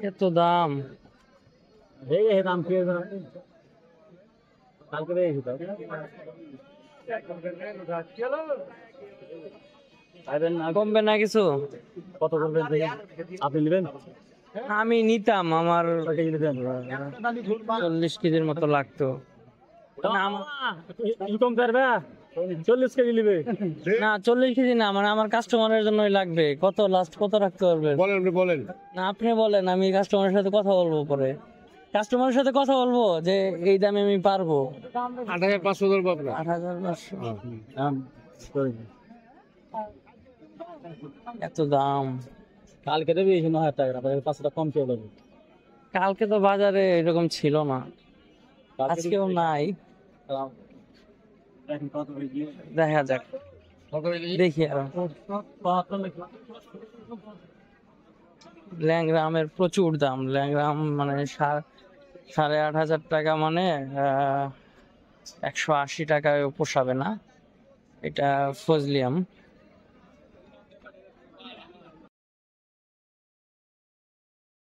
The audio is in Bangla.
এত দাম। দাম কমবে না কিছু? কত করবেন আপনি নেবেন? আমি নিতাম, আমার 40 কেজির মতো লাগতো। কম করবে, 40 কেজি নেবে না 40 কেজি না, মানে আমার কাস্টমারের জন্যই লাগবে। কত লাস্ট কত রাখতে পারবেন? বলেন। না আপনি বলেন, আমি কাস্টমারের সাথে কথা বলবো পরে। কাস্টমারের সাথে কথা বলবো যে এই দামে আমি পারবো। 8500 ধরবো আপনার। 8500। এত দাম। কালকে দেবে 9000 টাকা, 500 টাকা কম চেয়ে দেবে। কালকে তো বাজারে এরকম ছিল না, আজকেও নাই। দেখা যাক, দেখি আর। ল্যাংড়া আমের প্রচুর দাম। ল্যাংড়া আম মানে 8500 টাকা, মানে 180 টাকায় পোষাবে না। এটা ফজলি আম।